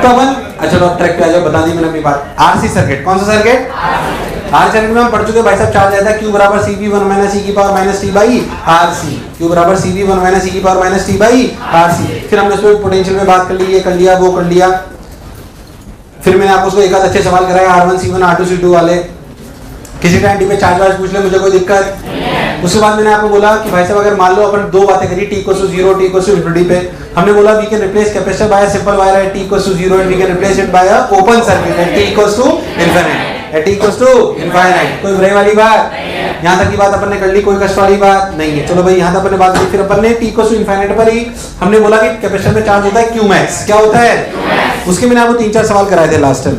पूरा बन। अच्छा तो ट्रैक पे आ जाओ, बता दी मैंने अपनी बात। आरसी सर्किट, कौन सा सर्किट? आर सर्किट में हम पढ़ चुके भाई साहब, चार्ज आता है Q बराबर CV1 माइनस E की power minus T by RC। Q बराबर CV1 माइनस E की power minus T by RC। फिर हमने उसमें पोटेंशियल में बात कर ली, ये कर लिया, वो कर लिया। फिर मैंने आपको उसको एक आध अच्छे सवाल कराया R1C1 R2C2 वाले। किसी टाइम टी पे चार्ज वार्ज पूछ ले, मुझे कोई दिक्कत। उसके बाद मैंने आपको बोला कि भाई साहब अगर मान लो अपन दो बातें करी, T = 0 T = infinity पे, हमने बोला we can replace capacitor by a simple wire at T = 0 and we can replace it by a open circuit at T = infinite। कोई बुराई वाली बात? यहाँ तक की बात अपन ने कर ली, कोई कष्ट वाली बात नहीं है। चलो भाई यहाँ तक अपन ने बात की। फिर अपन ने T = infinite पर ही हमने बोला कि कैपेसिटर में चार्ज होता है Qmax। क्या होता है? उसके मैंने आपको 3-4 सवाल कराए थे लास्ट टाइम।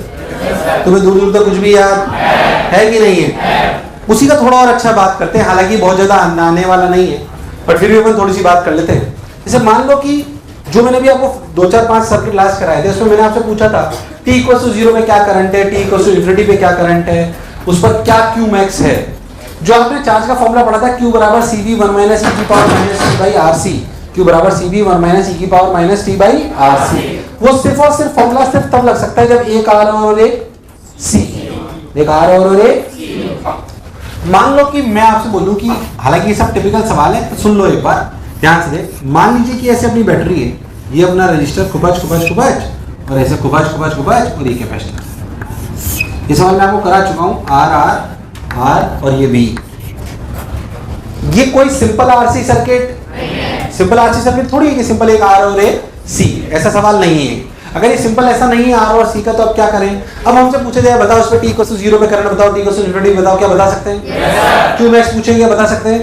तुम्हें दूर दूर तक कुछ भी याद है कि नहीं है? उसी का थोड़ा और अच्छा बात करते हैं, हालांकि बहुत ज्यादा आने वाला नहीं है, पर फिर भी अपन थोड़ी सी बात कर लेते हैं। जैसे मान लो कि जो मैंने भी आपको 2-4-5 सर्किट लास्ट कराए थे, उसमें मैंने आपसे पूछा था T = 0 में क्या करंट है, T = infinity पे क्या करंट है, उस पर क्या Qmax है। जो आपने चार्ज का फॉर्मूला पढ़ा था, Q बराबर CV1 माइनस E की power minus T by RC। Q बराबर CV1 माइनस E की power minus T by RC। वो सिर्फ और सिर्फ फॉर्मूला सिर्फ तब लग सकता है जब एक R और एक C, एक R और एक। मान लो कि मैं आपसे बोलूं कि, हालांकि ये सब टिपिकल सवाल है, तो सुन लो एक बार ध्यान से देख। मान लीजिए कि ऐसे अपनी बैटरी है, ये अपना रजिस्टर खुपच और ऐसे खुपच और ये कैपेसिटर। ये सवाल मैं आपको करा चुका हूं, R और ये B। ये कोई simple RC circuit, simple RC circuit थोड़ी है कि सिंपल एक R और एक C, ऐसा सवाल नहीं है। अगर ये सिंपल ऐसा नहीं है R और C का, तो अब क्या करें? अब हमसे पूछे जाए बताओ उस पे T = 0 पे करंट बताओ, T = infinity बताओ, क्या बता सकते हैं? Qmax पूछेंगे, बता सकते हैं?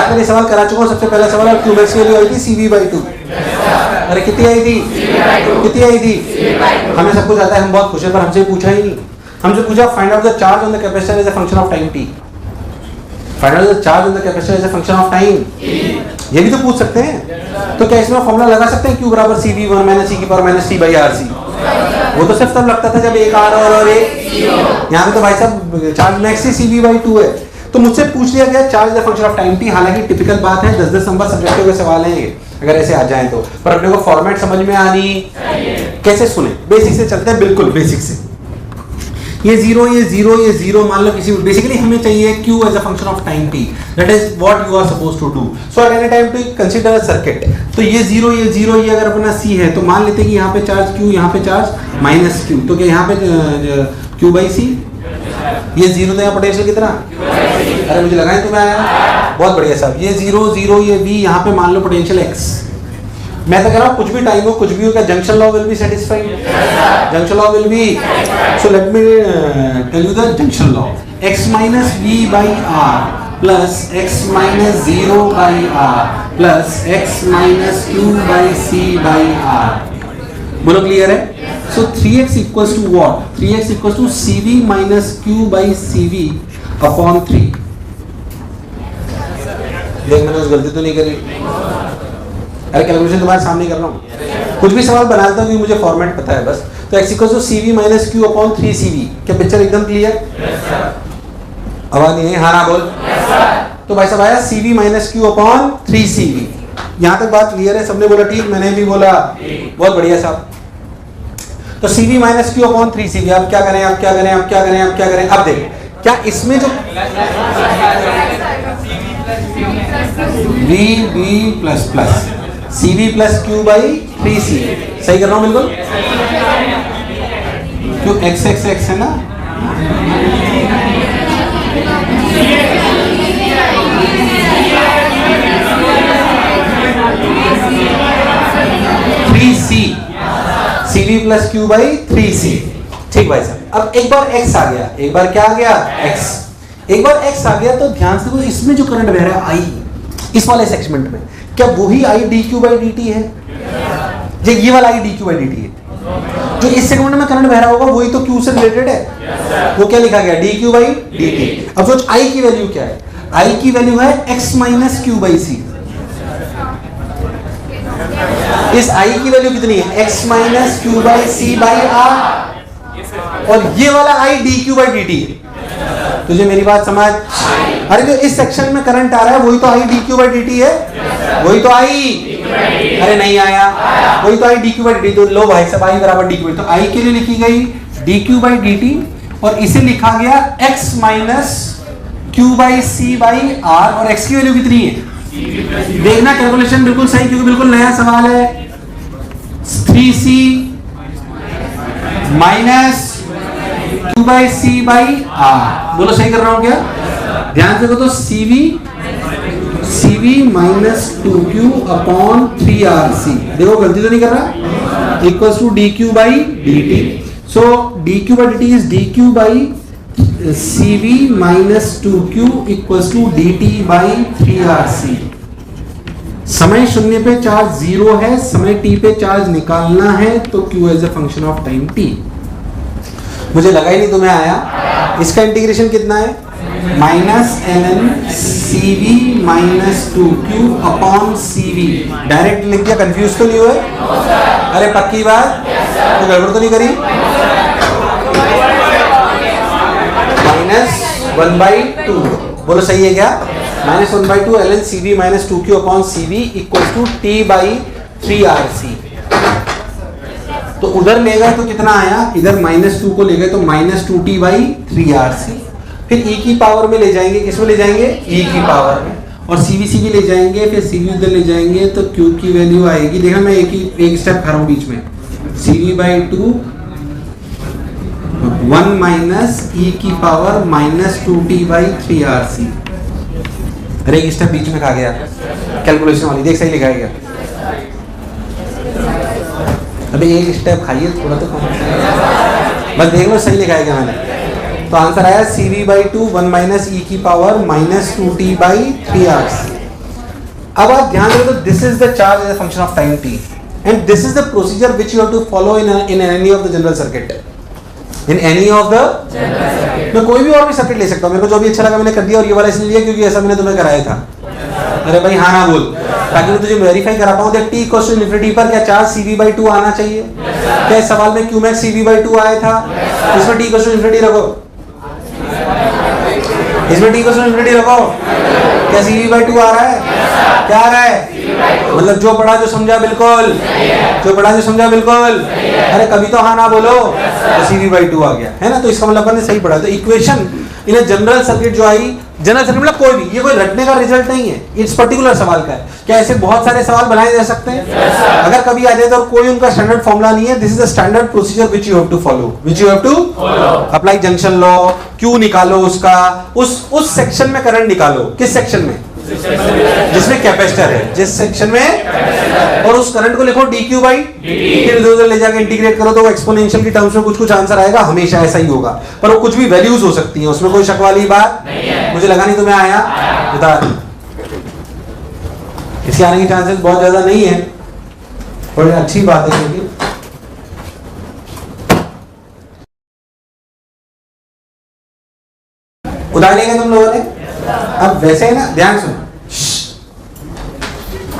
मैंने सवाल करा चुका हूं, सबसे पहला सवाल, और Qmax की वैल्यू आई थी CV/2। अरे कितनी आई थी? कितनी आई थी? हमें सब कुछ आता है, हम बहुत खुश हैं, पर हमसे पूछा ही नहीं। हमसे पूछा find out the charge on the capacitor as a function of time T। Find out the charge on the capacitor as a function of time, ये भी तो पूछ सकते हैं। तो क्या इसमें फॉर्मूला लगा सकते हैं Q बराबर CV1 माइनस E की power minus T by RC? वो तो सिर्फ तब लगता था जब एक R और एक। यहाँ पे तो भाई साहब चार्ज मैक्स ही CV/2 है। तो मुझसे पूछ लिया गया charge the function of time T, हालांकि टिपिकल बात है, 10-10 नंबर सब्जेक्टिव के सवाल हैं ये, अगर ऐसे आ जाए तो। पर अपने को फॉर्मेट समझ में आनी, कैसे सुने, बेसिक से चलते हैं, बिल्कुल बेसिक से। ये जीरो मान लो किसी, बेसिकली हमें चाहिए Q as a function of time T, that is what you are supposed to do. So at any time to consider a circuit. तो ये जीरो ये अगर अपना C है, तो मान लेते हैं कि यहाँ पे चार्ज Q, यहाँ पे चार्ज माइनस Q, तो क्या यहाँ पे Q/C? ये जीरो तो यहाँ पोटेंशियल कितना? अरे मुझे लगा तुम्हें आया, बहुत बढ़िया साहब। ये जीरो ये V, यहाँ पे मान लो पोटेंशियल X। मैं तो कह रहा हूँ कुछ भी टाइम हो, कुछ भी हो, क्या junction law will be satisfied? Junction law will be, so let me tell you the junction law. X minus V/R plus X minus 0/R plus X minus Q/C/R। बोलो क्लियर है? So 3x equals to what? 3x equals to CV minus Q/CV upon 3। देख मैंने उस गलती तो नहीं करी? अरे कैलकुलेशन तुम्हारे सामने कर रहा हूँ, कुछ भी सवाल बनाता हूँ, मुझे फॉर्मेट पता है बस। तो x equals to CV minus Q upon 3CV। क्या पिक्चर एकदम क्लियर? आवाज नहीं है? हाँ ना बोल। तो भाई साहब आया CV minus Q upon 3CV। यहाँ तक बात क्लियर है? सबने बोला ठीक, मैंने भी बोला, बहुत बढ़िया साहब। तो CV minus Q upon 3CV। अब क्या करें, अब क्या करें, अब क्या करें, अब क्या करें? अब देख, क्या इसमें जो VB plus plus CV plus Q/3C, सही कर रहा हूँ बिल्कुल? क्यों x है ना? CV plus Q/3C। ठीक भाई साहब। अब एक बार x आ गया, एक बार क्या आ गया? x। एक बार x आ गया तो ध्यान से, इसमें जो करंट बह रहा है I, इस वाले सेगमेंट में, क्या वही I dQ/dt है? ये वाला I dQ/dt है। जो इस सेगमेंट में करंट बह रहा होगा वही तो Q से रिलेटेड है। वो क्या लिखा गया? dQ/dt। अब सोच I की वैल्यू क्या है? I की वैल्यू है x माइनस Q/C। इस I की वैल्यू कितनी है? x minus Q/C/R। और ये वाला I dQ/dt है। तुझे मेरी बात समझ? अरे जो इस सेक्शन में करंट आ रहा है वही तो I dQ/dt है, वही तो I अरे नहीं आया, वही तो I D Q by D T. तो लो भाई सब आई बराबर डी क्यू, तो आई के लिए लिखी गई D Q by D T और इसे लिखा गया X minus Q by C by R, और एक्स की वैल्यू कितनी है देखना, कैलकुलेशन बिल्कुल सही क्योंकि बिल्कुल नया सवाल है। 3c minus Q by C by R, बोलो सही कर रहा हूं क्या? ध्यान से देखो तो CV minus 2q upon 3rc, देखो गलती तो नहीं कर रहा, equals to dq by dt। So dq by dt is dq by CV minus 2q equals to dt by 3rc। समय शून्य पे चार्ज 0 है, समय t पे चार्ज निकालना है तो q as a function of time t। मुझे लगा ही नहीं तुम्हें आया। इसका इंटीग्रेशन कितना है? Minus ln CV minus 2q upon CV, direct लिख दिया, कंफ्यूज तो नहीं हुए? अरे पक्की बात, तो गड़बड़ तो नहीं करी? माइनस 1/2, बोलो सही है क्या? Minus 1/2 ln CV minus 2q upon CV equal to t by 3rc। तो उधर ले गए तो कितना आया? इधर माइनस 2 को ले गए तो माइनस 2t बाई 3rc। फिर e की पावर में ले जाएंगे, किसमें ले जाएंगे? e की पावर में, और CV ले जाएंगे, फिर CV उधर ले जाएंगे तो q की वैल्यू आएगी, देखा मैं एक स्टेप खा रहा हूं बीच में, CV बाई 2 1 माइनस e की power minus 2t by 3rc। अरे एक स्टेप बीच में खा गया कैलकुलेशन वाली, देख सही लिखा है क्या? अबे एक स्टेप खाइए थोड़ा तो बस देख लो सही लिखा है क्या मैंने। तो आंसर आया CV बाई 2 1 माइनस e की power minus 2t by 3rc। अब आप ध्यान दो, this is the charge as a function of time t and this is the procedure which you have to follow in any of the general circuit, in any of the, मैं कोई भी और भी circuit ले सकता हूं, मेरे को जो भी अच्छा लगा मैंने कर दिया, और ये वाला इसलिए लिया क्योंकि ऐसा मैंने तुम्हें कराया था। अरे भाई हाँ ना बोल, ताकि मैं तुझे वेरीफाई करा पाऊं देख t इक्वल टू इनफिनिटी पर क्या चार्ज CV बाई 2 आना चाहिए? क्या इस सवाल में q मैक्स CV बाई 2 आया था? इसमें t इक्वल टू इनफिनिटी रखो, इसमें t इक्वल टू इनफिनिटी रखो, क्या CV बाई 2 आ रहा है? क्या आ रहा है? मतलब जो पढ़ा जो समझा बिल्कुल, जो पढ़ा जो समझा बिल्कुल, अरे कभी तो हाँ ना बोलो, तो CV बाई 2 आ गया है ना, तो इसका मतलब अपन ने सही पढ़ा। तो इक्वेशन इन जनरल सर्किट जो आई, जनरल सर्किट मतलब कोई भी, ये कोई रटने का रिजल्ट नहीं है, इस पर्टिकुलर सवाल का है। क्या ऐसे बहुत सारे सवाल बनाए जा सकते हैं? अगर कभी आ जाए तो कोई उनका स्टैंडर्ड फॉर्मूला नहीं है, this is the standard procedure which you have to follow, which you have to apply junction law, Q निकालो उसका, उस सेक्शन में करंट निकालो, किस सेक्शन में? जिसमें कैपेसिटर है, जिस सेक्शन में, और उस करंट को लिखो dq बाई, फिर इधर ले जाके इंटीग्रेट करो तो वो एक्सपोनेंशियल की टर्म्स में कुछ आंसर आएगा, हमेशा ऐसा ही होगा, पर वो कुछ भी वैल्यूज हो सकती हैं, उसमें कोई शक वाली बात नहीं है। मुझे लगा नहीं तुम्हें आया, बता इसके आने के चांसेस बहुत ज्यादा नहीं है, बड़ी अच्छी बात है क्योंकि उदाहरण लिया तुम लोगों ने। अब वैसे है ना, ध्यान सुनो,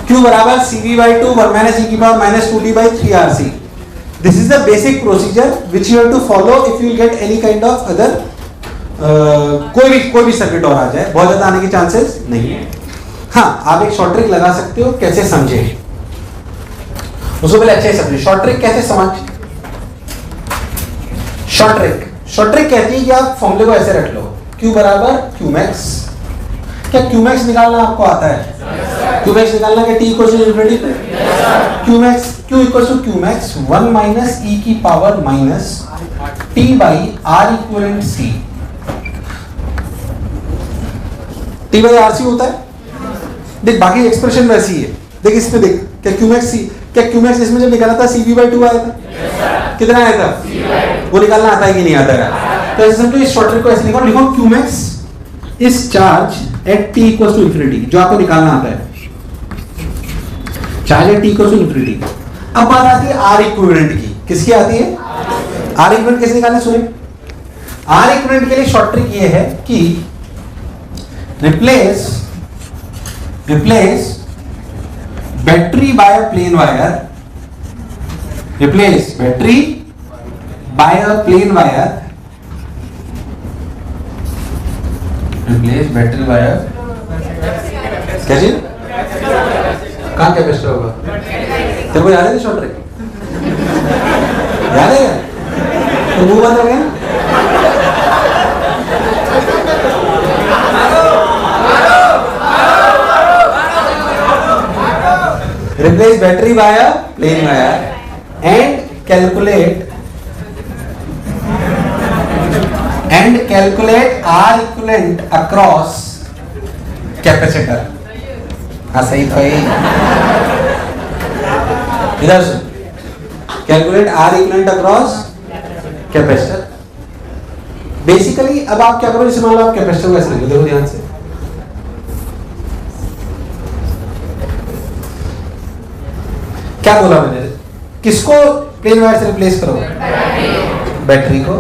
Q बराबर CV बाई 2 1 माइनस e की power minus 2t by 3rc। This is the basic procedure which you have to follow if you get any kind of other, कोई भी सर्किट और आ जाए, बहुत ज्यादा आने के चांसेस नहीं है। हाँ, आप एक शॉर्ट ट्रिक लगा सकते हो, कैसे समझे उसको पहले अच्छे से समझे। शॉर्ट ट्रिक कैसे समझ? शॉर्ट ट्रिक कहती है कि आप फॉर्मूले को ऐसे रख लो, Q बराबर Q मैक्स। क्या Q मैक्स निकालना आपको आता है? Q मैक्स निकालना क्या t इक्वल टू इनफिनिटी पे? Q equal to Q max 1 minus e की power minus t by r equivalent c। t by r c होता है, देख बाकी एक्सप्रेशन वैसी है, देख इस पे देख, क्या Q मैक्स इसमें जब निकाला था CV बाई 2 आया था, कितना आया था? वो निकालना आता है कि नहीं आता है? तो ऐसे समझो, इस शॉर्ट ट्रिक को ऐसे लिखो Q मैक्स इस charge at t equal to infinity, जो आपको निकालना आता है, charge at t equal to infinity. अब बात आती है R इक्विवेलेंट की, किसकी आती है? R इक्विवेलेंट कैसे निकालना सुनिए। R इक्विवेलेंट के लिए शॉर्ट ट्रिक ये है कि replace battery by a plane wire, replace battery by a plane wire, replace battery wire, क्या चीज? कहाँ कैपेसिटर होगा? तेरे को याद है शॉर्ट ट्रिक? याद है? तो मुंह बंद हो गया। Replace battery by a plain wire and calculate R equivalent across capacitor। हाँ सही तो है। इधर से calculate R equivalent across capacitor. Basically अब आप क्या करो, जैसे मान लो आप कैपेसिटर को ऐसे लिखो, देखो ध्यान से। क्या बोला मैंने? किसको प्लेन वायर से रिप्लेस करो? बैटरी को।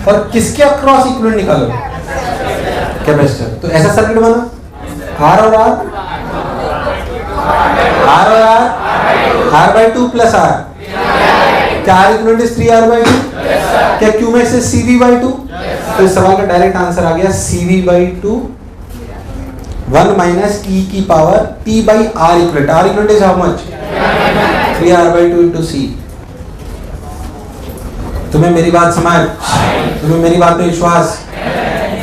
और किसके अक्रॉस इक्विवेलेंट निकालो? कैपेसिटर। तो ऐसा सर्किट बना, R और R, R और R, R by 2 plus R। क्या R equivalent is 3R by 2? क्या Q में से CV by 2? तो इस सवाल का डायरेक्ट आंसर आ गया CV by 2 1 minus e की power t by R equivalent. R equivalent is how much? 3R by 2 into C। तुम्हें मेरी बात समझ? तुम्हें मेरी बात पे विश्वास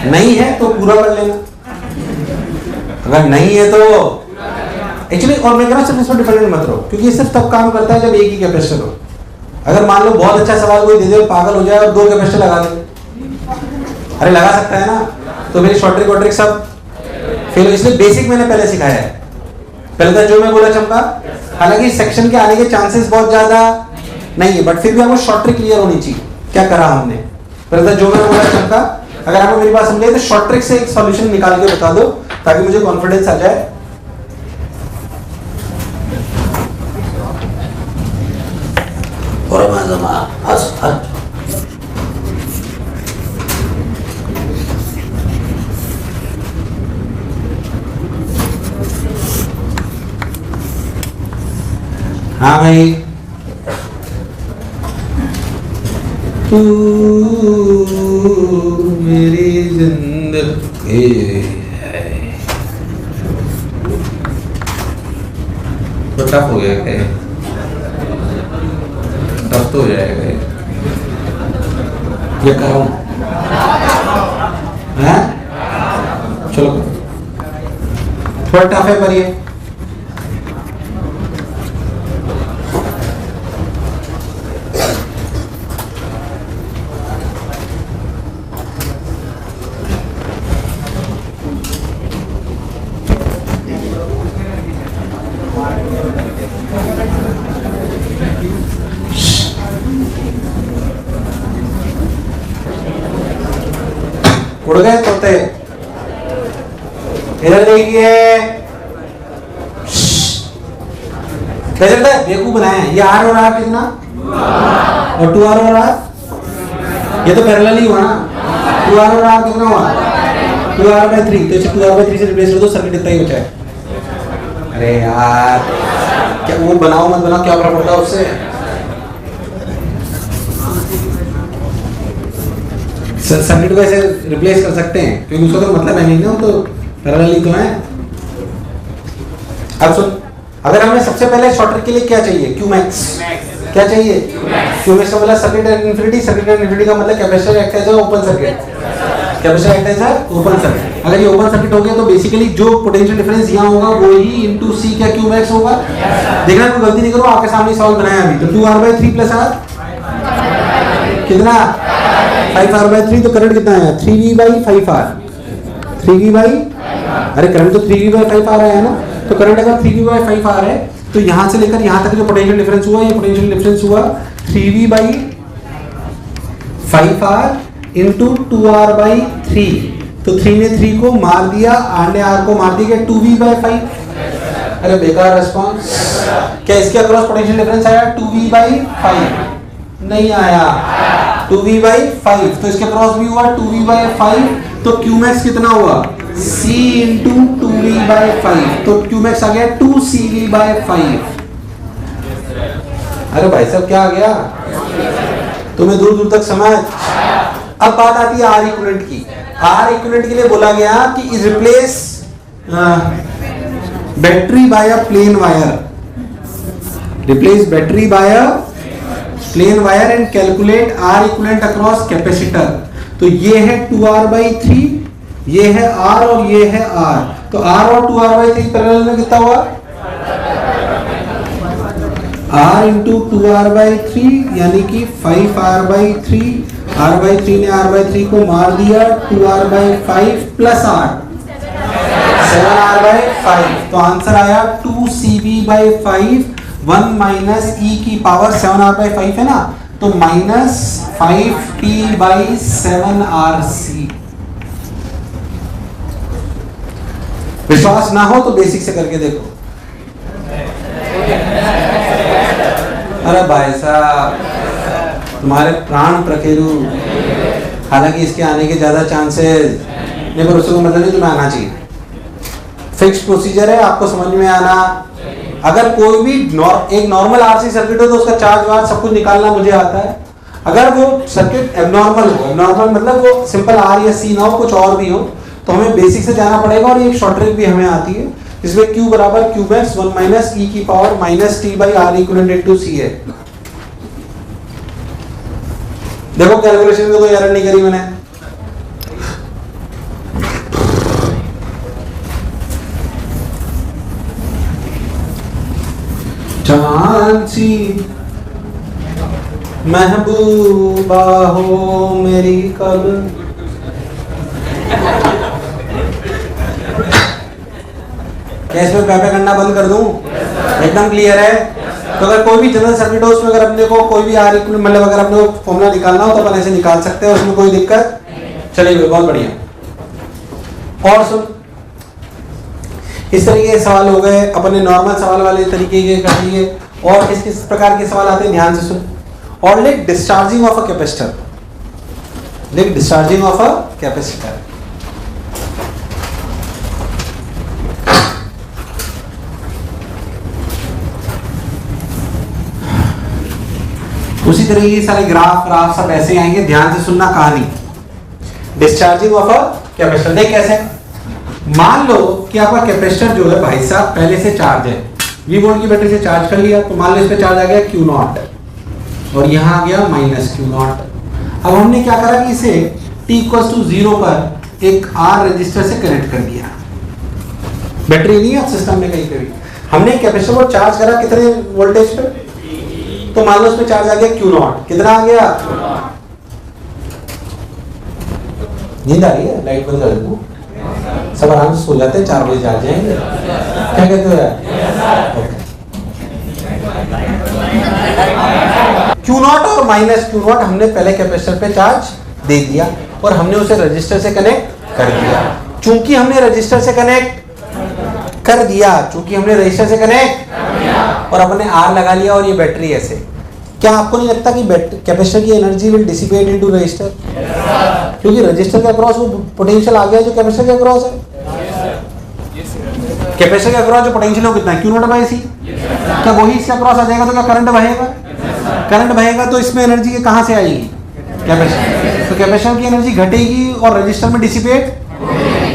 नहीं है तो पूरा कर लेना, अगर नहीं है तो एक्चुअली। और मैं कह रहा हूं सिर्फ इसमें डिपेंडेंट मत रहो, क्योंकि सिर्फ तब काम करता है जब एक ही कैपेसिटर हो। अगर मान लो बहुत अच्छा सवाल कोई दे दे, पागल हो जाए और 2 कैपेसिटर लगा दे, अरे लगा सकता है ना, तो मेरी शॉर्ट ट्रिक वॉट सब फेल। इसलिए बेसिक मैंने पहले सिखाया है। पहले तो जो मैं बोला चमका, हालांकि सेक्शन के आने के चांसेस बहुत ज्यादा नहीं है, बट फिर भी आपको शॉर्ट ट्रिक क्लियर होनी चाहिए। क्या करा हमने? पहले तो जो मैं बोला चमका, अगर आपको मेरी बात समझे तो शॉर्ट ट्रिक से एक सॉल्यूशन निकाल के बता दो, ताकि मुझे कॉन्फिडेंस आ जाए। हाँ भाई, तू मेरी जिंदगी है। तो टफ हो गया क्या? टफ तो हो जाएगा ये कराऊं? हैं? चलो थोड़ा टफ है पर ये उड़ गए तोते। इधर देखिए, क्या चलता है? बेवकूफ बनाया है। ये R और R कितना? और 2R और R, ये तो पैरेलल ही हुआ ना। 2R और R कितना हुआ? 2R by 3। तो इसे 2R by 3 से रिप्लेस कर दो, सर्किट इतना ही बचा है। अरे यार, क्या वो बनाओ मत बनाओ, क्या फर्क पड़ता है उससे? सर्किट को ऐसे रिप्लेस कर सकते हैं, क्योंकि उसका तो मतलब है नहीं ना, तो पैरेलल ही तो है। अब सुन, अगर हमें सबसे पहले शॉर्ट ट्रिक के लिए क्या चाहिए? Qmax। क्या चाहिए? Qmax का मतलब circuit at infinity. Circuit at infinity का मतलब capacitor act as open circuit. Capacitor act as open circuit. अगर ये ओपन सर्किट हो गया तो बेसिकली जो पोटेंशियल डिफरेंस यहाँ होगा वो ही इनटू C क्या Qmax होगा। देखना कोई गलती नहीं करो, आपके सामने सवाल बनाया अभी। तो 2R by 3 plus R कितना? 5R by 3। तो करंट कितना आया? 3V by 5R। 3V by, अरे करंट तो 3V by 5R आया है ना। तो करंट अगर 3V by 5R है तो यहाँ से लेकर यहाँ तक जो पोटेंशियल डिफरेंस हुआ, ये पोटेंशियल डिफरेंस हुआ 3V by 5R into 2R by 3। तो 3 ने 3 को मार दिया, R ने R को मार दिया, 2V by 5। अरे बेकार रिस्पॉन्स। क्या इसके अक्रॉस पोटेंशियल डिफरेंस आया? 2V by 5 नहीं आया, 2V by 5। तो इसके क्रॉस भी हुआ 2V by 5। तो Qmax कितना हुआ? C into 2V by 5। तो Qmax आ गया 2CV by 5। अरे भाई साहब क्या आ गया? तुम्हें दूर दूर तक समझ। अब बात आती है R इक्विवेलेंट की। R इक्विवेलेंट के लिए बोला गया कि replace battery by a plane wire. Replace battery by a plane wire and calculate R equivalent across capacitor. तो ये है 2R/3, ये है R और ये है R। तो R और 2R/3 पैरेलल में कितना हुआ? R इंटू 2R/3 यानी कि 5R/3। R/3 ने R/3 को मार दिया, 2R/5 प्लस R 7R/5। तो आंसर आया 2CB/5, 1 माइनस e की पावर 7R/5 है ना, तो माइनस 5t/7RC। विश्वास ना हो तो बेसिक से करके देखो। अरे भाई साहब तुम्हारे प्राण प्रकेरु, हालांकि इसके आने के ज्यादा चांसेस नहीं, पर उसको मतलब नहीं तुम्हें आना चाहिए। फिक्स्ड प्रोसीजर है, आपको समझ में आना। अगर कोई भी एक नॉर्मल आरसी सर्किट हो तो उसका चार्ज वार्ज सब कुछ निकालना मुझे आता है। अगर वो सर्किट एबनॉर्मल हो, एबनॉर्मल मतलब वो सिंपल आर या सी ना हो, कुछ और भी हो, तो हमें बेसिक से जाना पड़ेगा। और एक शॉर्ट ट्रिक भी हमें आती है, इसमें Q बराबर Qmax 1 माइनस e की power minus t/R equivalent into C है। देखो कैलकुलेशन में कोई एरर नहीं करी मैंने। चांसी महबूबा हो मेरी कब। क्या इसमें पैपे करना बंद कर दूं? एकदम क्लियर है। तो अगर कोई भी जनरल सर्किट हो उसमें अगर अपने को कोई भी आर इक्विवेलेंट मतलब अगर अपने को फॉर्मूला निकालना हो तो अपन ऐसे निकाल सकते हैं, उसमें कोई दिक्कत। चलिए बहुत बढ़िया। और सुन, इस तरीके के सवाल हो गए, अपने नॉर्मल सवाल वाले तरीके के कर लिए। और किस किस प्रकार के सवाल आते हैं ध्यान से सुन। और let discharging of a capacitor, let discharging of a capacitor. उसी तरीके के सारे ग्राफ सब ऐसे आएंगे, ध्यान से सुनना कहानी। डिस्चार्जिंग ऑफ अ कैपेसिटर देख कैसे। मान लो कि आपका कैपेसिटर जो है भाई साहब पहले से चार्ज है, V वोल्ट की बैटरी से चार्ज कर लिया, तो मान लो इस पे चार्ज आ गया Q0 और यहाँ आ गया माइनस Q0। अब हमने क्या करा कि इसे t=0 पर एक R रजिस्टर से कनेक्ट कर दिया। बैटरी नहीं है सिस्टम में कहीं पे भी, हमने कैपेसिटर को चार्ज करा कितने वोल्टेज पे, तो मान लो उस पे चार्ज आ गया Q0। कितना आ गया? नींद आ रही है? लाइट बंद कर दो, सब आराम से सो जाते हैं, 4 बजे जाग जाएंगे। क्या कहते हो यार? Q0 और माइनस Q0 हमने पहले कैपेसिटर पे चार्ज दे दिया और हमने उसे रजिस्टर से कनेक्ट कर दिया। चूंकि हमने रजिस्टर से कनेक्ट कर दिया, चूंकि हमने रजिस्टर से कनेक्ट और अपने R लगा लिया और ये बैटरी ऐसे, क्या आपको नहीं लगता कि कैपेसिटर की energy will dissipate into register? क्योंकि रजिस्टर के अक्रॉस वो पोटेंशियल आ गया जो कैपेसिटर के अक्रॉस है। कैपेसिटर के अक्रॉस जो पोटेंशियल हो कितना है? Q0/C। क्या वही इसके अक्रॉस आ जाएगा तो क्या करंट बहेगा? करंट बहेगा तो इसमें एनर्जी कहां से आएगी? कैपेसिटर। तो कैपेसिटर की एनर्जी घटेगी और रजिस्टर में डिसिपेट।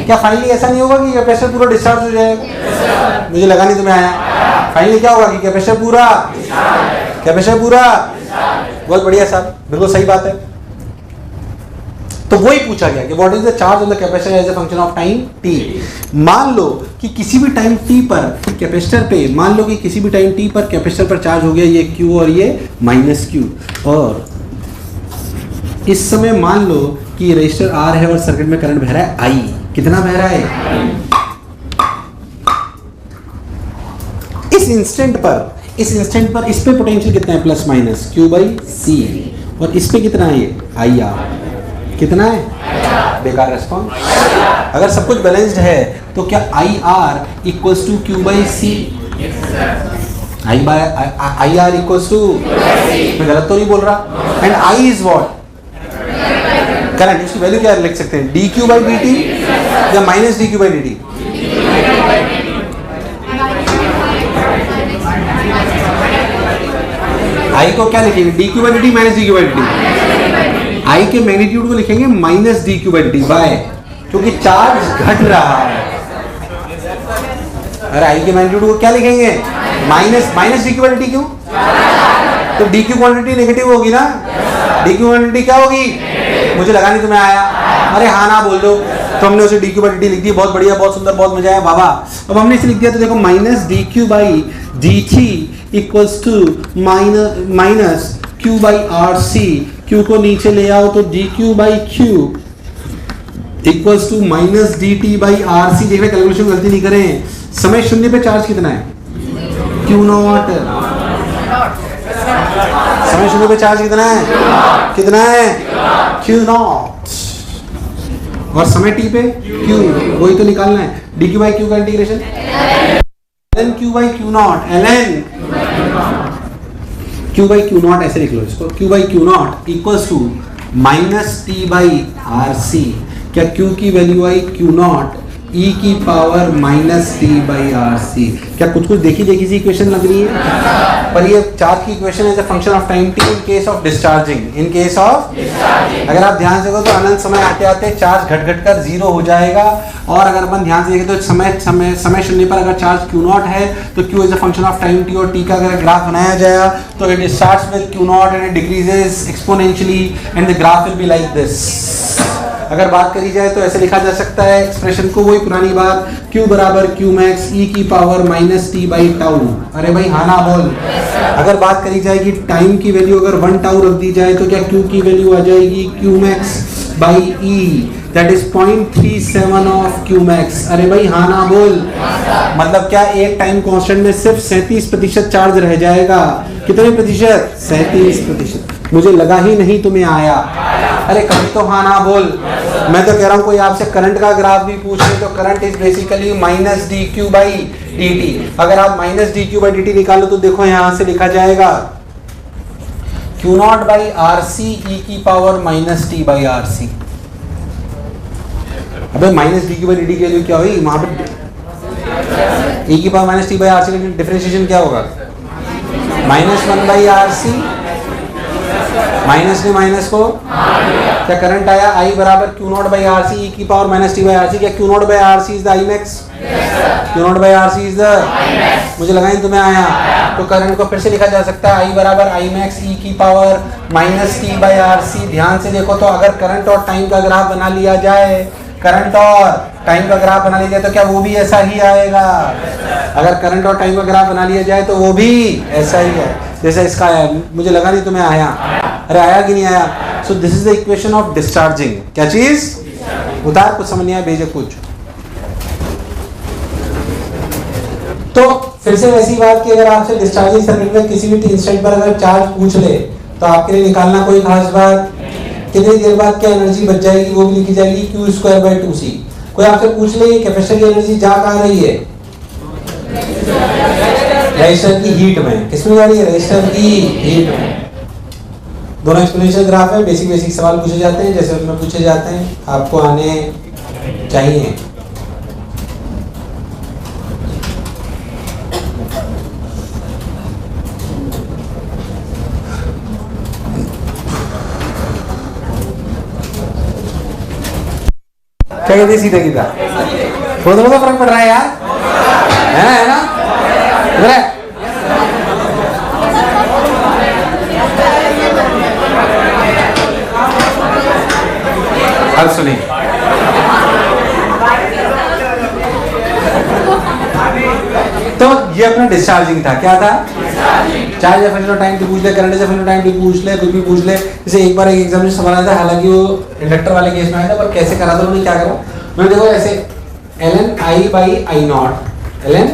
क्या फाइनली ऐसा नहीं होगा कि कैपेसिटर पूरा डिस्चार्ज हो जाएगा? मुझे लगा नहीं तुम्हें आया। फाइनली क्या होगा कि कैपेसिटर पूरा, कैपेसिटर पूरा। बहुत बढ़िया साहब, बिल्कुल सही बात है। तो वही पूछा गया कि what is the charge on the capacitor as a function of time t। मान लो कि किसी भी टाइम t पर कैपेसिटर पे, मान लो कि किसी भी टाइम t पर कैपेसिटर पर चार्ज हो गया ये q और ये माइनस q, और इस समय मान लो कि रजिस्टर R है और सर्किट में करंट बह रहा है I। कितना बह रहा है? इस इंस्टेंट पर इस पे पोटेंशियल कितना है? Plus minus Q/C। और इस पे कितना है? ये IR। कितना है? बेकार रेस्पॉन्स। अगर सब कुछ बैलेंस्ड है तो क्या IR equals to Q/C? IR equals to, मैं गलत तो नहीं बोल रहा? And I is what? Current. इसकी वैल्यू क्या लिख सकते हैं? dQ/dt या माइनस dQ/dt? I को क्या लिखेंगे? dQ/dt minus dQ/dt। I के मैग्नीट्यूड को लिखेंगे माइनस dQ/dt बाय, क्योंकि चार्ज घट रहा है। अरे I के मैग्नीट्यूड को क्या लिखेंगे? Minus dQ/dt। क्यों? तो डी क्यू क्वांटिटी नेगेटिव होगी ना, डी क्यू क्वांटिटी क्या होगी, मुझे लगा नहीं तुम्हें आया, अरे हाँ ना बोल दो। तो हमने उसे D Q by D T लिख दी, बहुत बढ़िया, बहुत सुंदर, बहुत मजा आया बाबा। अब हमने इसे लिख दिया तो देखो minus D Q by D T equals to minus Q by R C, Q को नीचे ले आओ तो D Q by Q equals to minus D T by R C. देख रहे कैलकुलेशन गलती नहीं करें। समय शून्य पे चार्ज कितना है, क्यू नॉट। समय शून्य पे चार्ज कितना है, कितना है, क्यू नॉट। और समय टी पे क्यू, वही तो निकालना है। डी क्यू बाई क्यू का integration L Q by Q naught, L N Q by Q naught, ऐसे लिख लो इसको, Q by Q naught equals to minus T by R C. क्या क्यू की value I Q naught E की power minus T by R C. क्या कुछ कुछ देखी देखी सी इक्वेशन लग रही है, पर ये चार्ज की इक्वेशन है function of time T in case of discharging. In case of अगर आप ध्यान से देखो तो अनंत समय आते आते चार्ज घट घट कर जीरो हो जाएगा। और अगर अपन ध्यान से देखें तो समय शून्य पर अगर चार्ज क्यू नॉट है तो Q is a function of time T, और टी का अगर ग्राफ बनाया जाए तो it starts with Q not and it decreases exponentially and the graph will be like this. अगर बात करी जाए तो ऐसे लिखा जा सकता है एक्सप्रेशन को, वही पुरानी बात, Q बराबर Q मैक्स ई की power minus T by tau. अरे भाई हाँ ना बोल। अगर बात करी जाएगी टाइम की वैल्यू अगर 1 टाउ रख दी जाए तो क्या Q की वैल्यू आ जाएगी Q max by E, that is 0.37 of Q max. अरे भाई हाँ ना बोल। मतलब क्या एक टाइम कांस्टेंट में सिर्फ 37% चार्ज रह जाएगा। कितने प्रतिशत, 37%। मुझे लगा ही नहीं तुम्हें आया। अरे कभी तो हाँ ना बोल। मैं तो कह रहा हूँ कोई आपसे करंट का ग्राफ भी पूछ ले तो current is basically minus D Q by D T. अगर आप minus D Q by D T निकालो तो देखो यहां से लिखा जाएगा Q naught by R C E की power minus T by R C. अबे minus D Q by D T की वैल्यू क्या हुई, वहां पे ई की power minus T by R C का डिफरेंशिएशन क्या होगा, minus 1 by R C. Minus ने माइनस को क्या करंट आया आई बराबर Q naught by R C E की power minus T by R C. क्या Q naught by R C is the I max, Q naught by R C is the, मुझे लगा नहीं तुम्हें आया। तो करंट को फिर से लिखा जा सकता है आई बराबर आई मैक्स ई की power minus T by R C. ध्यान से देखो तो अगर करंट और टाइम का ग्राफ बना लिया जाए, करंट और टाइम का ग्राफ बना लिया जाए तो क्या वो भी ऐसा ही आएगा। अगर करंट और टाइम का ग्राफ बना लिया जाए तो वो भी ऐसा ही है जैसा इसका आया। मुझे लगा नहीं तुम्हें आया। अरे आया कि नहीं आया। So this is the equation of discharging. क्या चीज, उतार कुछ समझ नहीं आया, भेजे कुछ। तो फिर से वैसी बात कि अगर आपसे डिस्चार्जिंग सर्किट में किसी भी इंस्टेंट पर अगर चार्ज पूछ ले तो आपके लिए निकालना कोई खास बात, कितनी देर बाद क्या एनर्जी बच जाएगी वो भी लिखी जाएगी क्यू स्क्वायर बाई 2c। कोई आपसे पूछ ले कैपेसिटर की एनर्जी जा कहाँ रही है, रेजिस्टर की हीट में। किसमें जा रही है, रेजिस्टर की हीट में। दोनों एक्सपोनेंशियल ग्राफ है। बेसिक बेसिक सवाल पूछे जाते हैं जैसे उनमें पूछे जाते हैं, आपको आने चाहिए। क्या कहते सीधा सीधा थोड़ा थोड़ा फर्क पड़ रहा है यार, है ना। अब सुनिए, तो ये अपना डिस्चार्जिंग था। क्या था, चार्ज या फंक्शन ऑफ टाइम टी पूछ ले, करंट या फंक्शन ऑफ टाइम टी पूछ ले, कुछ भी पूछ ले। जैसे एक बार एक एग्जाम में सवाल आया था, हालांकि वो इंडक्टर वाले केस में आया था, पर कैसे करा था उन्होंने, क्या करा उन्होंने, देखो ऐसे ln i by I naught, ln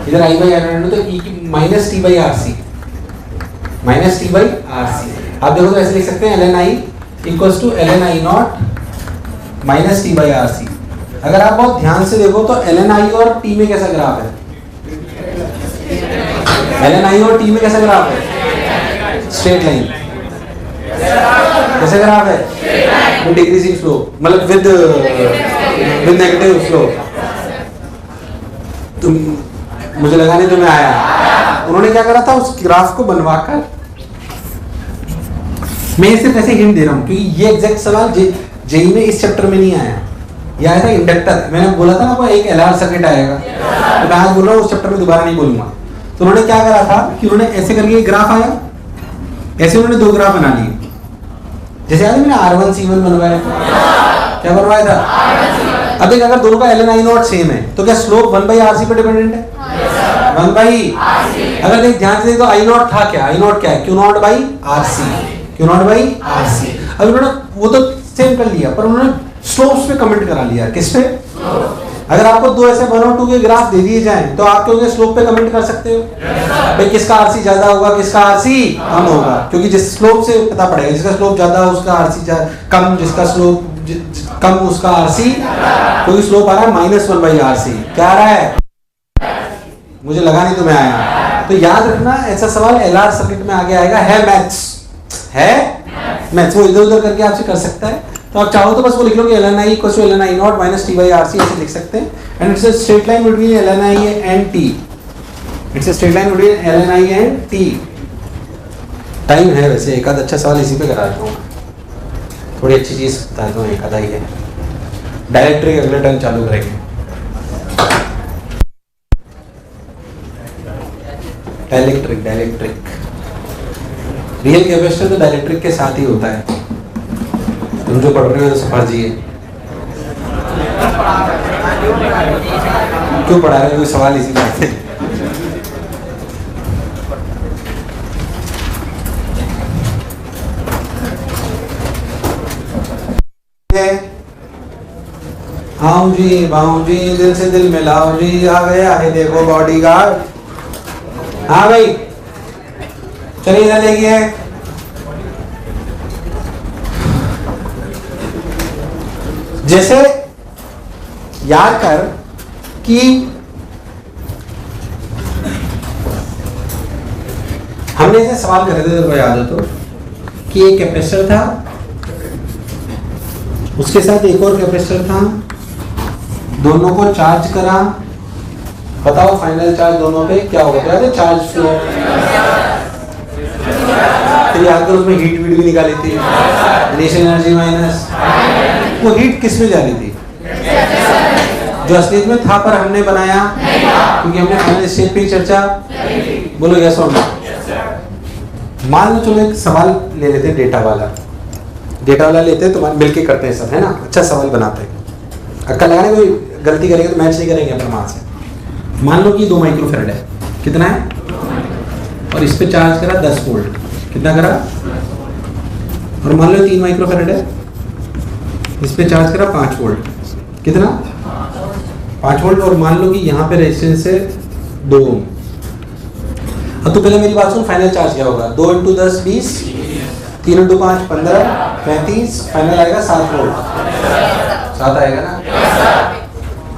इधर i बाई आई नॉट तो e की minus T by R C, minus T by R C. आप देखो तो ऐसे लिख सकते हैं ln i equals to ln i naught minus T by R C. अगर आप बहुत ध्यान से देखो तो ln i और t में कैसा ग्राफ है, ln i और t में कैसा ग्राफ है, स्ट्रेट लाइन। कैसा ग्राफ है, विद डिक्रीजिंग स्लोप, मतलब विद नेगेटिव स्लोप। तुम, मुझे लगा नहीं तुम्हें आया। उन्होंने क्या करा था, उस ग्राफ को बनवाकर, मैं सिर्फ ऐसे हिंट दे रहा हूँ क्योंकि ये एग्जैक्ट सवाल जेई में इस चैप्टर में नहीं आया। ये आया था इंडक्टर, मैंने बोला था ना आपको एक एलआर सर्किट आएगा, तो मैं आज बोल रहा हूँ उस चैप्टर में दोबारा नहीं बोलूंगा। तो उन्होंने क्या करा था कि उन्होंने ऐसे करके एक ग्राफ आया, ऐसे उन्होंने दो ग्राफ बना लिए। जैसे याद है मैंने R1C1 बनवाया, क्या बनवाया था? अब देख, अगर दोनों का ln I0 सेम है तो क्या स्लोप 1/RC पे डिपेंडेंट है? 1/RC। अगर देख ध्यान से देख तो I0 था क्या? I0 क्या है? Q0/RC, Q0/RC। अब उन्होंने वो तो सेम कर लिया, पर उन्होंने स्लोप्स पे कमेंट करा लिया। किस पे? अगर आपको दो ऐसे 1 और 2 के ग्राफ दे दिए जाएं तो आप क्योंकि स्लोप पे कमेंट कर सकते हो भाई किसका आरसी ज्यादा होगा, किसका आरसी कम होगा, क्योंकि जिस स्लोप से पता पड़ेगा, जिसका स्लोप ज्यादा उसका आरसी कम, जिसका स्लोप कम उसका आरसी, क्योंकि स्लोप आ रहा है -1/RC। क्या आ रहा है? मुझे लगा नहीं तुम्हें आया। तो याद रखना ऐसा सवाल LR सर्किट में आगे आएगा, है मैथ्स, वो इधर उधर करके आपसे कर सकता है। तो आप चाहो तो बस वो लिख लो कि ln I = ln I0 - t/RC, ऐसे लिख सकते हैं। And it's a straight line between ln I and t, it's a straight line between ln I and t। Time है वैसे, एक आध अच्छा सवाल इसी पे करा देता हूँ, थोड़ी अच्छी चीज बताता हूँ, एक आधा ही है। डायरेक्ट्रिक अगले टाइम चालू करेंगे। डायलेक्ट्रिक रियल कैपेसिटर तो डायलेक्ट्रिक के साथ ही होता है। तुम जो पढ़ रहे हो तो समझिए क्यों पढ़ा रहे हो, कोई सवाल इसी बात है। आओ जी बाऊ जी, दिल से दिल मिलाओ जी, आ गया है देखो बॉडीगार्ड। हाँ भाई चलिए इधर देखिए, जैसे याद कर कि हमने ऐसे सवाल करे थे, तो याद हो तो कि एक कैपेसिटर था, उसके साथ एक और कैपेसिटर था, दोनों को चार्ज करा, बताओ फाइनल चार्ज दोनों पे क्या होगा? क्या चार्ज फ्लो। फिर याद करो उसमें हीट वीट भी निकाली थी, इनिशियल एनर्जी माइनस, वो हीट किस में जा रही थी? जो असलियत में था पर हमने बनाया, क्योंकि हमने फाइनल स्टेज पे चर्चा। बोलो यस और नो। मान लो चलो एक सवाल ले लेते हैं, डेटा वाला लेते हैं, तो मिलके करते हैं सब, है ना? अच्छा सवाल बनाते हैं। अक्का लगाने कोई गलती करेंगे तो मैच नहीं करेंगे अपने मान से। मान लो कि 2 माइक्रोफैराड है, कितना है? और इस पे चार्ज करा 10 वोल्ट, कितना करा? और मान लो 3 माइक्रोफैराड है, इस पे चार्ज करा 5 वोल्ट, कितना? 5 वोल्ट। और मान लो कि यहाँ पे रेजिस्टेंस है 2 ओम। अब तो पहले मेरी बात सुन, फाइनल चार्ज क्या होगा? 2 × 10 = 20, 3 × 5 = 15, 35, फाइनल आएगा 7 वोल्ट। 7 आएगा ना?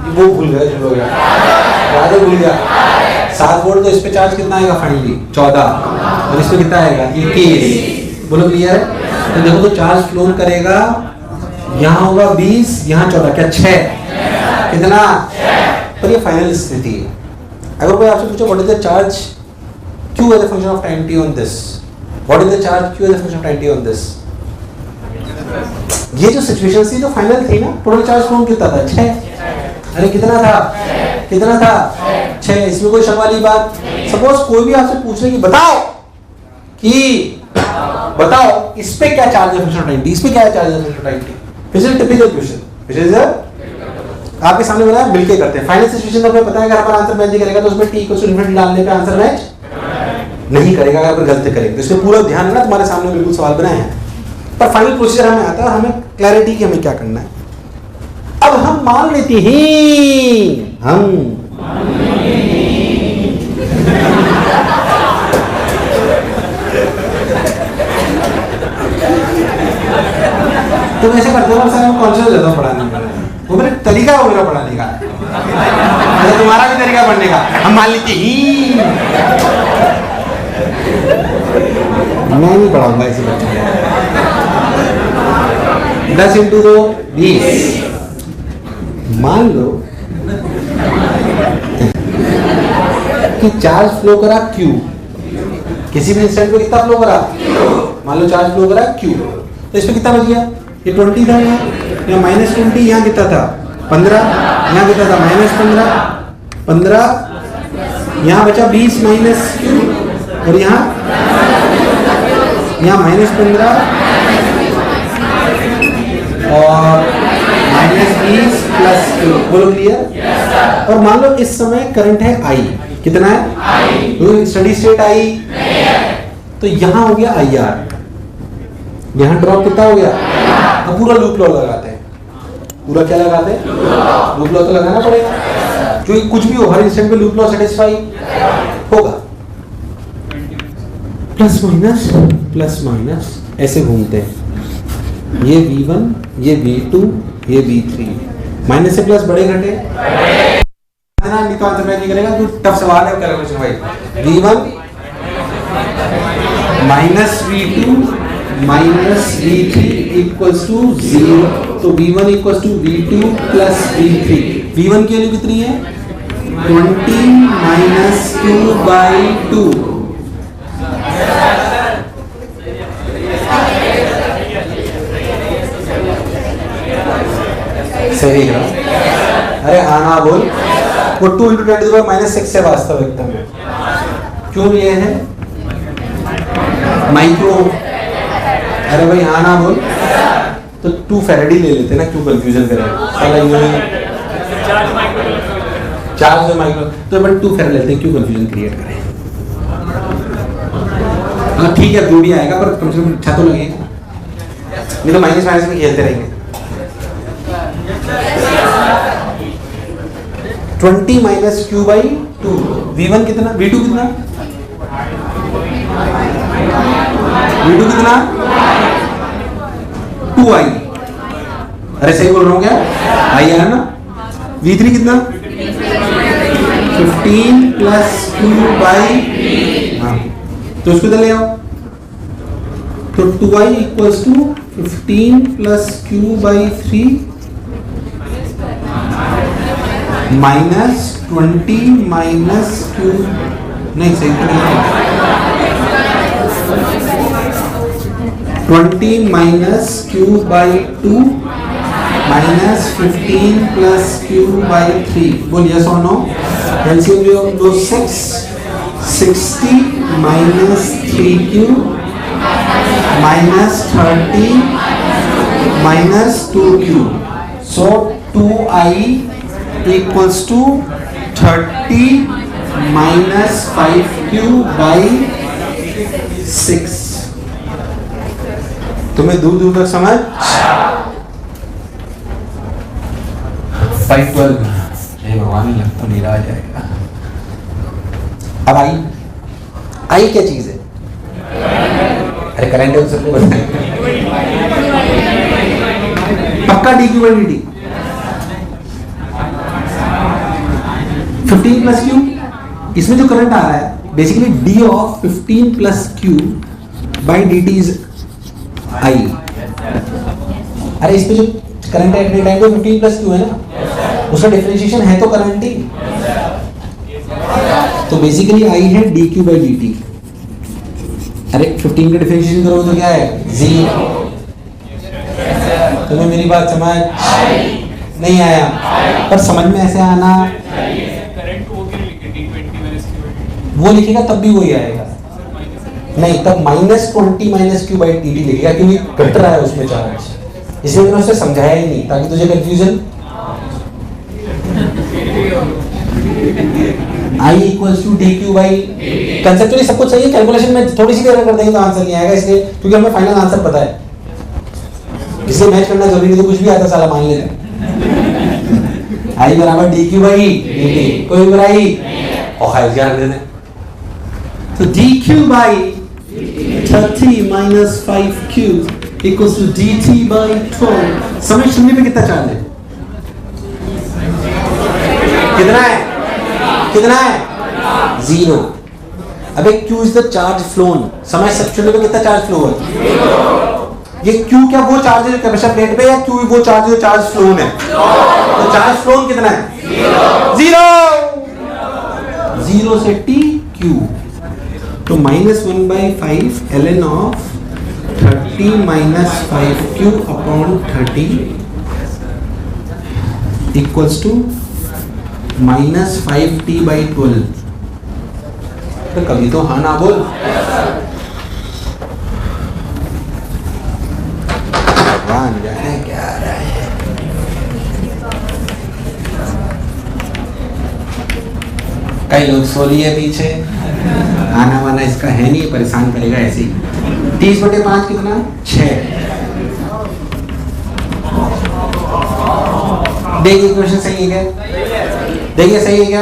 वो भूल गए जो लोग, याद भूल गया। 7 वोल्ट, तो इस पे चार्ज कितना आएगा फाइनली? 14। और इस पे कितना आएगा? 21। बोलो क्लियर है? तो देखो तो चार्ज फ्लो करेगा, यहाँ होगा 20, यहाँ 14, क्या 6? कितना? पर ये फाइनल स्थिति है। अगर कोई आपसे पूछे what is the charge Q as a function of time t on this, what is the charge Q as a function of time t on this? ये जो सिचुएशन थी जो फाइनल थी ना, टोटल चार्ज फ्लो कितना था? 6। अरे कितना था? 6। इसमें कोई शक वाली बात? सपोज कोई भी आपसे पूछ ले कि बताओ इस पे क्या चार्ज है फंक्शन ऑफ टाइम t, इस पे क्या चार्ज है function of time t? This is typical question, which is आपके सामने बताया, मिलके करते हैं। फाइनल सिचुएशन तो हमें पता है, अगर हमारा आंसर मैच नहीं करेगा तो उसमें t = ∞ डालने पे आंसर मैच नहीं करेगा। अगर गलती करेंगे तो इसमें पूरा ध्यान रखना, तुम्हारे सामने बिल्कुल सवाल बनाए हैं, पर फाइनल प्रोसीजर हमें आता है, हमें क्लैरिटी कि हमें क्या करना है। अब हम मान लेते हैं तो ऐसे करते हो सर, मैं कॉन्शियस रहता हूँ पढ़ाने में, वो मेरा तरीका है, वो मेरा पढ़ाने का, तुम्हारा भी तरीका पढ़ने का। हम मान लेते ही मैं नहीं पढ़ाऊंगा ऐसे बच्चों को। 10 × 2 = 20। मान लो कि चार्ज फ्लो करा Q, किसी भी इंस्टेंट पे कितना फ्लो करा? मान लो चार्ज फ्लो करा Q, तो इसमें कितना बच गया? ये 20 था, यहाँ -20, यहाँ कितना था? 15, यहाँ कितना था? -15, 15, यहाँ बचा 20 माइनस क्यू और यहाँ -15 और -20 प्लस क्यू। बोलो क्लियर? और मान लो इस समय करंट है I, कितना है? तो स्टडी स्टेट I, तो यहाँ हो गया IR, यहाँ ड्रॉप कितना हो गया? अब पूरा लूप लॉ लगाते हैं। पूरा क्या लगाते हैं? लूप लॉ तो लगाना पड़ेगा, क्योंकि कुछ भी हो हर इंस्टेंट पे लूप लॉ सेटिस्फाई होगा। प्लस माइनस ऐसे घूमते हैं, ये V1, ये V2, ये V3, माइनस से प्लस बड़े घटे नहीं करेगा। तो टफ सवाल है कैलकुलेशन भाई। V1 minus V2 minus V3 equals to 0। तो V1 equals to V2 plus V3। V1 की वैल्यू कितनी है? 20 माइनस Q/2। सही है। अरे आना बोल। वो 2 × 10⁻⁶ से वास्तविकता में क्यों ये है माइक्रो। अरे भाई हाँ ना बोल। तो 2 फैराडी ले लेते ना, क्यों कंफ्यूजन करें? चार्ज माइक्रो, तो बट 2 फैराड लेते हैं, क्यों कंफ्यूजन क्रिएट करें? हाँ ठीक है, जो भी आएगा पर कम से कम अच्छा तो लगेगा, नहीं तो माइनस में खेलते रहेंगे। 20 माइनस Q/2। V1 कितना? V2 कितना? V2 कितना? 2I। अरे सही बोल रहा हूँ क्या? I है ना? V3 कितना? 15 प्लस Q/3। हाँ तो उसको इधर ले आओ। तो 2I equals to 15 plus Q/3 minus 20 minus Q, नहीं सही तो नहीं है। 20 minus Q/2 minus 15 plus Q/3। बोल यस और नो? एलसीएम लो 60 minus 3Q minus 30 minus 2Q। So 2I equals to 30 minus 5Q/6। तुम्हें दूर दूर तक समझ? 512 भगवान लगता नीला आ जाएगा। अब आई क्या चीज है? अरे करंट है, सबको बताएं। पक्का dQ/dt 15 प्लस Q। इसमें जो करंट आ रहा है basically D of 15 plus Q/dt is I। अरे इसमें जो करंट है एट टाइम तो 15 प्लस Q है ना, उसका डिफरेंशिएशन है तो करंट ही। तो बेसिकली I है dQ/dt। अरे 15 का डिफरेंशिएशन करोगे तो क्या है? 0। तुम्हें मेरी बात समझ नहीं आया? पर समझ में ऐसे आना, वो लिखेगा तब भी वही आएगा। नहीं तब -20 माइनस Q/dt लिखेगा, क्योंकि घट रहा है उसमें चार्ज, इसलिए मैंने उसे समझाया ही नहीं ताकि तुझे confusion. I equals to dQ/, conceptually सब कुछ सही है, कैलकुलेशन में थोड़ी सी एरर कर देंगे तो आंसर नहीं आएगा, इसलिए क्योंकि हमें फाइनल आंसर पता है, इसलिए मैच करना जरूरी नहीं, तो कुछ भी आता साला मान लेते। I बराबर dQ/dt, कोई बुराई और खाई क्या रख देते। तो dQ/30 minus 5Q equals to dt/12। समय शून्य पे कितना चार्ज है? कितना है? कितना है? 0। अबे Q is the charge phloem, समय शून्य पे कितना चार्ज फ्लो है? ये Q क्या वो चार्ज है जो कैपेसिटर प्लेट पे, या Q वो चार्ज जो चार्ज फ्लोन है? तो चार्ज फ्लोन कितना है? 0। 0 से TQ, तो -1/5 ln of 30 minus 5Q upon 30 equals to -5T/12। तो कभी तो हाँ ना बोल। भगवान जाने क्या आ रहा है। कई लोग सो लिए पीछे, आना वाना इसका है नहीं, परेशान करेगा ऐसे ही। 30/5 कितना? 6। देखिए क्वेश्चन सही है क्या? देखिए सही है क्या?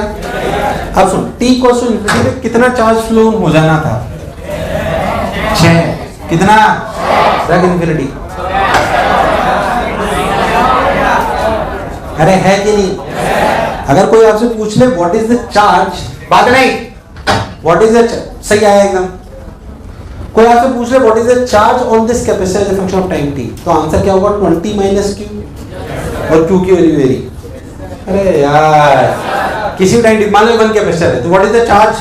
अब सुन, t इक्वल टू इन्फिनिटी पे कितना चार्ज फ्लो हो जाना था? 6। कितना? रख इन्फिनिटी। अरे है कि नहीं? अगर कोई आपसे पूछ ले व्हाट इज द चार्ज, बात नहीं, व्हाट इज द, सही आया एकदम। कोई आपसे पूछ ले what is the charge on this capacitor as a function of time t, तो आंसर क्या होगा? 20 - q, और q की वैल्यू वेरी। अरे यार, किसी टाइम मान लो 1 कैपेसिटर है, तो what is the charge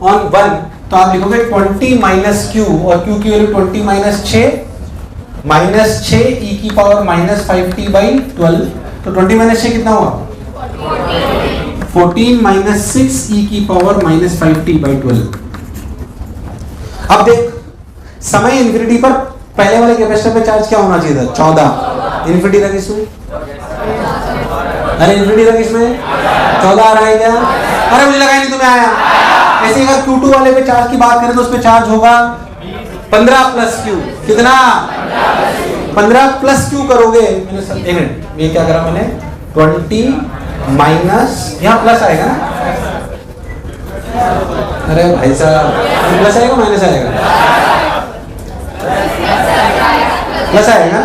on 1, तो आप लिखोगे 20 - q, और q की वैल्यू 20 - 6 -6 e की पावर -5t/12, तो 20 - 6 कितना हुआ? 14 - 6 e की पावर -5t/12। अब देख, समय इन्फिनिटी पर पहले वाले कैपेसिटर पे चार्ज क्या होना चाहिए था? 14। इन्फिनिटी रख इसमें, अरे इन्फिनिटी रख इसमें, 14 आ रहा है क्या? अरे मुझे लगा नहीं तुम्हें आया। ऐसे अगर Q2 वाले पे चार्ज की बात करें तो उस पे चार्ज होगा 15 + q, कितना? 15 + q करोगे, मैंने एक मिनट, ये क्या करा मैंने? 20 माइनस, यहाँ प्लस आएगा ना? अरे भाई साहब, प्लस आएगा माइनस आएगा? प्लस आएगा ना?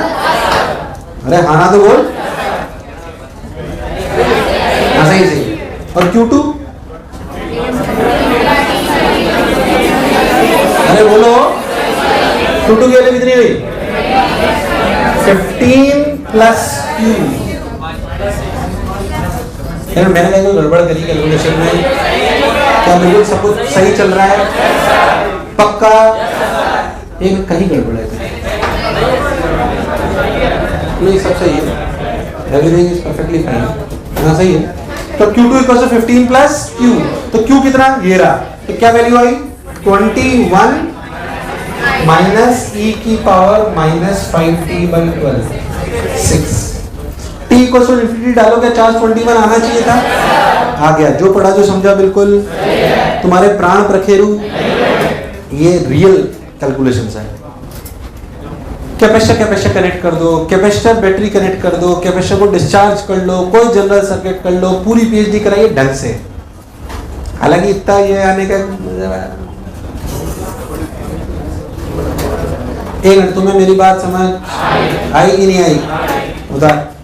अरे हाँ ना तो बोल। हाँ सही सही। और Q2? अरे बोलो, Q2 की वैल्यू कितनी हुई? 15 + q। मैंने कहीं गड़बड़ करी कैलकुलेशन में क्या? बिल्कुल सब कुछ सही चल रहा है? पक्का? एक कहीं गड़बड़ है? नहीं, सब सही है, एवरीथिंग इज परफेक्टली फाइन। हाँ सही है। तो Q2 = 15 + q, तो q कितना? ये रहा, तो क्या वैल्यू आई? 21 - e की पावर -5t/12, 6। t = इन्फिनिटी डालो, क्या चार्ज 21 आना चाहिए था? आ गया। जो पढ़ा, जो समझा, बिल्कुल तुम्हारे प्राण प्रखेरु, ये रियल कैलकुलेशंस है। कैपेसिटर कनेक्ट कर दो, कैपेसिटर बैटरी कनेक्ट कर दो, कैपेसिटर को डिस्चार्ज कर लो, कोई जनरल सर्किट कर लो, पूरी पीएचडी कराइए ढंग से। हालांकि इतना ये आने का, एक मिनट, तुम्हें मेरी बात समझ आई कि नहीं आई? उधर